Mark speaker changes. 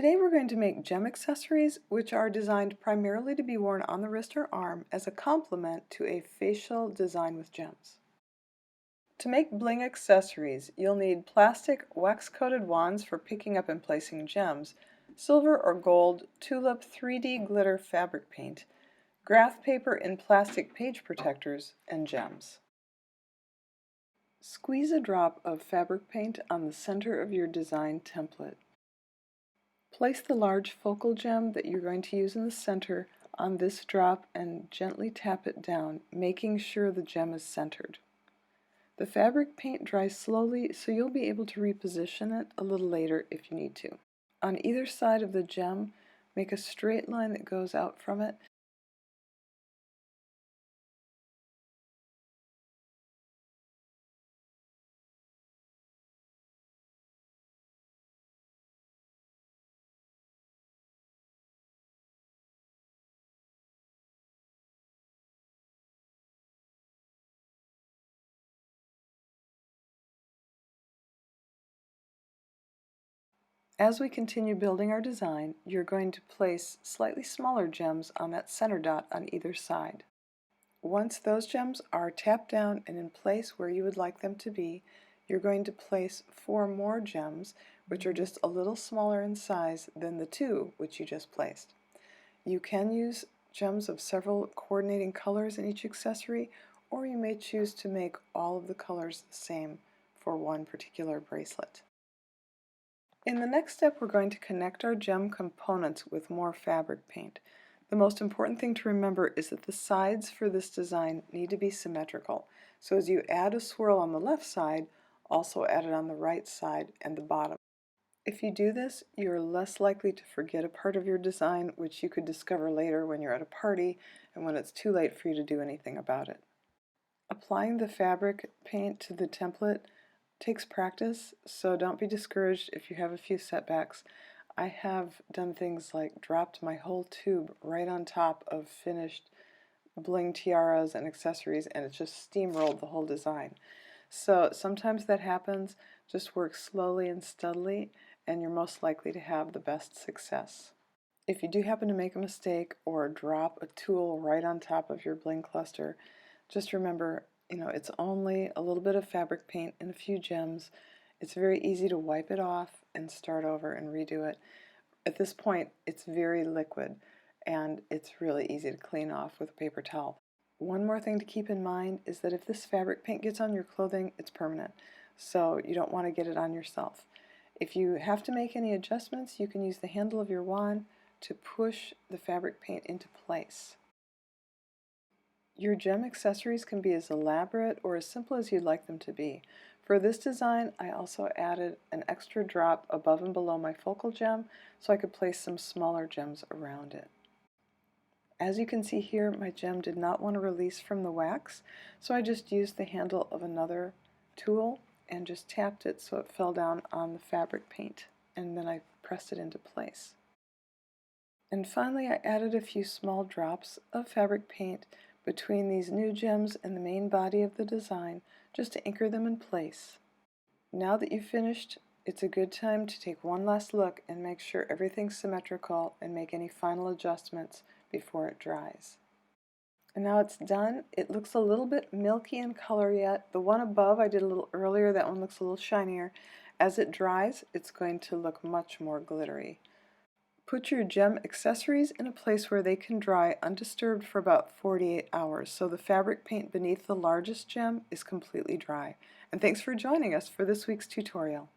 Speaker 1: Today we're going to make gem accessories which are designed primarily to be worn on the wrist or arm as a complement to a facial design with gems. To make bling accessories, you'll need plastic wax-coated wands for picking up and placing gems, silver or gold Tulip 3D glitter fabric paint, graph paper in plastic page protectors, and gems. Squeeze a drop of fabric paint on the center of your design template. Place the large focal gem that you're going to use in the center on this drop and gently tap it down, making sure the gem is centered. The fabric paint dries slowly, so you'll be able to reposition it a little later if you need to. On either side of the gem, make a straight line that goes out from it. As we continue building our design, you're going to place slightly smaller gems on that center dot on either side. Once those gems are tapped down and in place where you would like them to be, you're going to place 4 more gems, which are just a little smaller in size than the 2 which you just placed. You can use gems of several coordinating colors in each accessory, or you may choose to make all of the colors the same for one particular bracelet. In the next step, we're going to connect our gem components with more fabric paint. The most important thing to remember is that the sides for this design need to be symmetrical. So as you add a swirl on the left side, also add it on the right side and the bottom. If you do this, you're less likely to forget a part of your design, which you could discover later when you're at a party and when it's too late for you to do anything about it. Applying the fabric paint to the template takes practice, so don't be discouraged if you have a few setbacks. I have done things like dropped my whole tube right on top of finished bling tiaras and accessories, and it's just steamrolled the whole design. So sometimes that happens. Just work slowly and steadily, and you're most likely to have the best success. If you do happen to make a mistake or drop a tool right on top of your bling cluster, just remember, it's only a little bit of fabric paint and a few gems. It's very easy to wipe it off and start over and redo it. At this point, it's very liquid and it's really easy to clean off with a paper towel. One more thing to keep in mind is that if this fabric paint gets on your clothing, it's permanent, so you don't want to get it on yourself. If you have to make any adjustments, you can use the handle of your wand to push the fabric paint into place. Your gem accessories can be as elaborate or as simple as you'd like them to be. For this design, I also added an extra drop above and below my focal gem so I could place some smaller gems around it. As you can see here, my gem did not want to release from the wax, so I just used the handle of another tool and just tapped it so it fell down on the fabric paint, and then I pressed it into place. And finally, I added a few small drops of fabric paint between these new gems and the main body of the design, just to anchor them in place. Now that you've finished, it's a good time to take one last look and make sure everything's symmetrical and make any final adjustments before it dries. And now it's done. It looks a little bit milky in color yet. The one above I did a little earlier, that one looks a little shinier. As it dries, it's going to look much more glittery. Put your gem accessories in a place where they can dry undisturbed for about 48 hours, so the fabric paint beneath the largest gem is completely dry. And thanks for joining us for this week's tutorial.